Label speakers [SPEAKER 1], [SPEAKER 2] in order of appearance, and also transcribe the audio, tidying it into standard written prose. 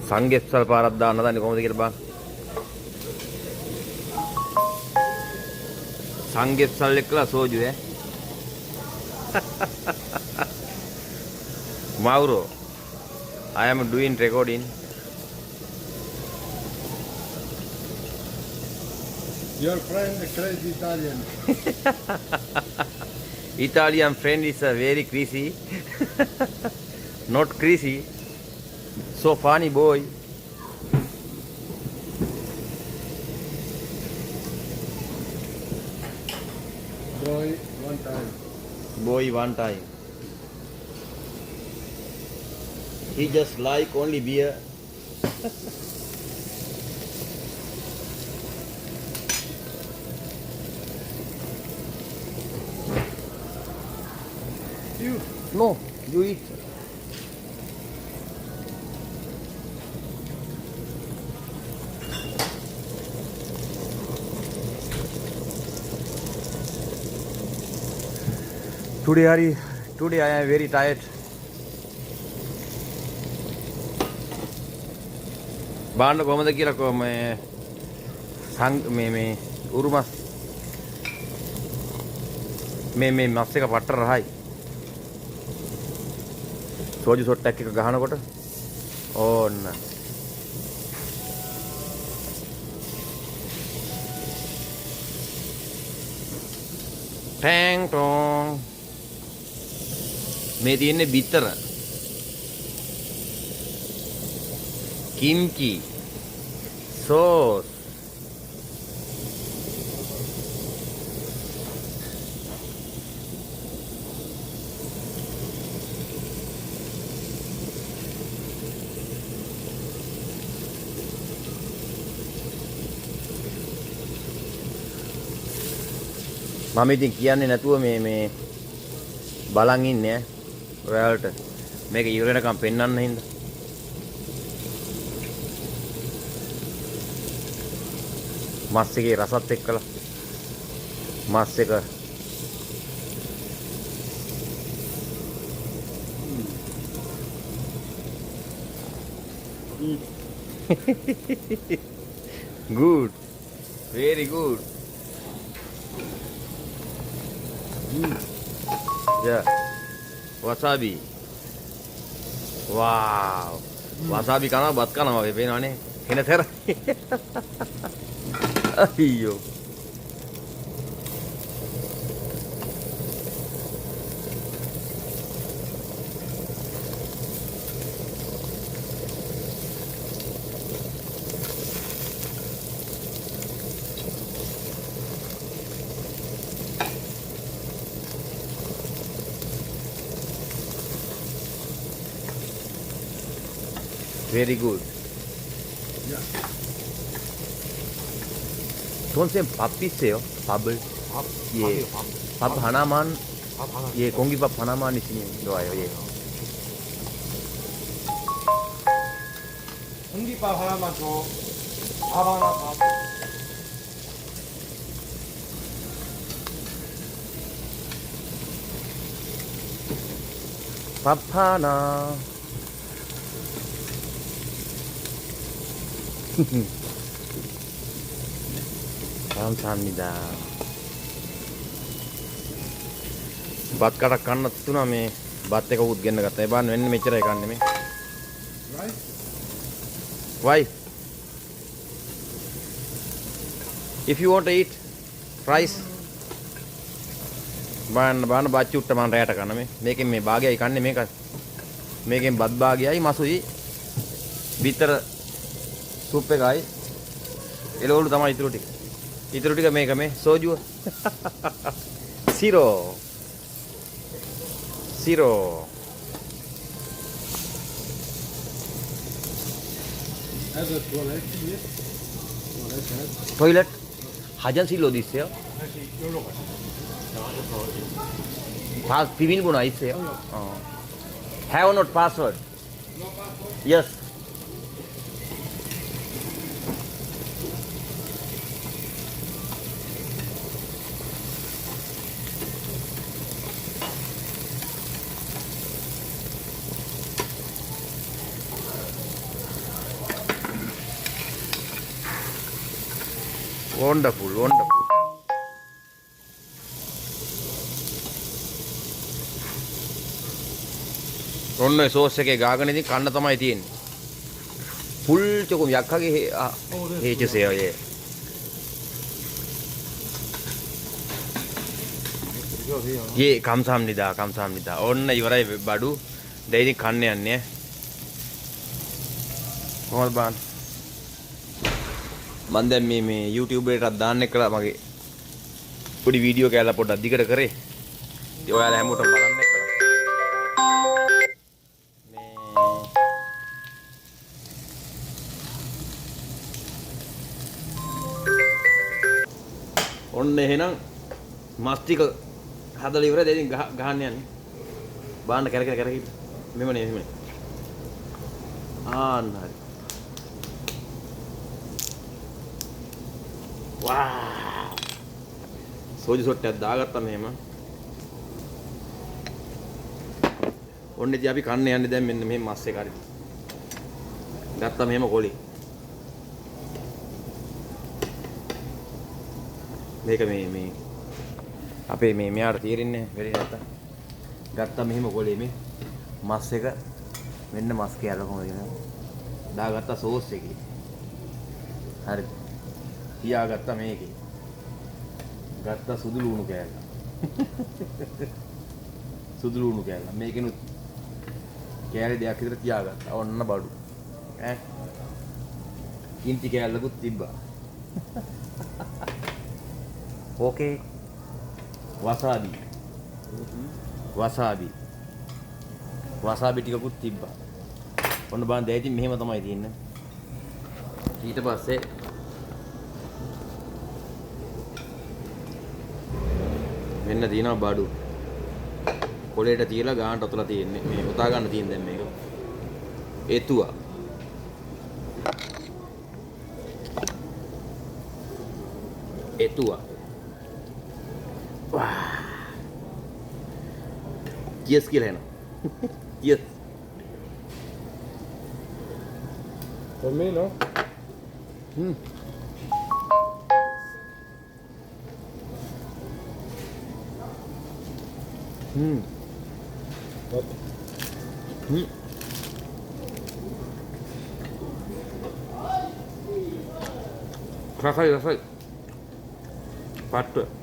[SPEAKER 1] සංගෙස්සල් පාරක් දාන්න දන්නේ කොහොමද කියලා බලන්න. සංගෙස්සල් එක්කලා සෝජු ඈ. Mauro, I am doing recording.
[SPEAKER 2] Your friend, the crazy Italian.
[SPEAKER 1] Italian friend is a very crazy. Not crazy. So funny boy.
[SPEAKER 2] Boy, one time.
[SPEAKER 1] Boy one time. He just like only beer.
[SPEAKER 2] You.
[SPEAKER 1] No, you eat. Today I am very tired. බාන්න කොහමද කියලා කො මේ උරුමස් මේ මස් එක පට්ට රහයි. සෝජු සොට්ටක් එක ගහනකොට ඕන්න ටැං ටොං මේ තියෙන්නේ බිත්තර kimchi sauce මම ඉතින් කියන්නේ නැතුව මේ බලන් ඉන්නේ ඔයාලට මේක ඉවර වෙනකම් පෙන්වන්න හින්දා මස් එකේ රසත් එක්කලා මස් එක good very good yeah wasabi wow wasabi කනවා බත් කනවා වගේ පේනවනේ එන තර අයියෝ very good.
[SPEAKER 2] Yeah.
[SPEAKER 1] Don't say pap is bubble.
[SPEAKER 2] Pap.
[SPEAKER 1] Ye. Pap Hanaman.
[SPEAKER 2] Pap Hanaman.
[SPEAKER 1] Ye kongi pap Hanaman di sini doayo ye.
[SPEAKER 2] 공깃밥 하나만 줘. 밥 하나 밥.
[SPEAKER 1] Pap Hana. 감사합니다. බත් කටක් කන්න තුනා මේ බත් එක උත් ගෙන්න ගත්තා. ඒ බලන්න වෙන්නේ මෙච්චරයි කන්නේ මේ.
[SPEAKER 2] Right?
[SPEAKER 1] Why? If you want to eat rice බලන්න බාච්චි උට්ට මම රැයට කන්න මේ. මේකෙන් මේ භාගයයි කන්නේ මේක. මේකෙන් බත් භාගයයි මසුයි විතර සුප් එකයි එළවලු තමයි ඉතුරු ටික. ඉතුරු ටික මේක මේ සෝජුව. Zero.
[SPEAKER 2] Has a toilet here? Toilet has.
[SPEAKER 1] toilet 하얀 실로 있어요?
[SPEAKER 2] 다시 여기로 가자.
[SPEAKER 1] 다 비밀번호 있어요? Have not password.
[SPEAKER 2] No passport?
[SPEAKER 1] Yes. Wonderful, wonderful. ඔන්න ඔය සෝස් එකේ ගාගෙන ඉතින් කන්න තමයි තියෙන්නේ. Full චොකුම් යක්කගේ හේචසේ ඔය. යේ කම්සම්නිදා. ඔන්න ඉවරයි බඩු. දැන් ඉතින් කන්න යන්නේ. කොහොමද බාන්න? මම දැන් මේ YouTube එකටත් දාන්න එක්කලා මගේ පොඩි වීඩියෝ කෑල්ල පොඩ්ඩක් දිගට කරේ. ඉතින් ඔයාලා හැමෝටම බලන්න එක්කලා. ඔන්න එහෙනම් මස් ටික හදලා ඉවරයි. දැන් ඉතින් ගහන්න යන්නේ. බාන්න කැරකෙන මෙමනේ. ආන්න හරි. වා සෝජි සොට්ටයක් දාගත්තා මෙහෙම. ඔන්න ඉතින් අපි කන්න යන්නේ දැන් මෙන්න මෙහෙම මස් එක හරි. ගත්තා මෙහෙම කොලි. මේක මේ අපේ මේ මෙයාට තීරෙන්නේ වෙරි නැත්තම්. ගත්තා මෙහෙම කොලේ මේ මස් එක මෙන්න මස් කෑල්ල කොහොමද දාගත්තා සෝස් එකේ. හරි. තියාගත්තා මේකේ. ගත්තා සුදු ලුණු කෑල්ල. සුදු ලුණු කෑල්ල. මේකෙනුත් කෑලි දෙකක් විතර තියාගත්තා. ඔන්න බඩු. ඈ. කිම්චි කෑල්ලකුත් තිබ්බා. ඕකේ. වසාබි ටිකකුත් තිබ්බා. ඔන්න බලන්න දැන් ඉතින් මෙහෙම තමයි තියෙන්නේ. ඊට පස්සේ මෙන්න තියෙනවා බඩු. කොලේට තියලා ගානට ඔතලා තියෙන්නේ. මේ උතා ගන්න තියෙන දැන් මේක. එතුවා. වා. Cheers කියලා එනවා. Cheers.
[SPEAKER 2] For me, no? What?
[SPEAKER 1] රසයි. පට්ට.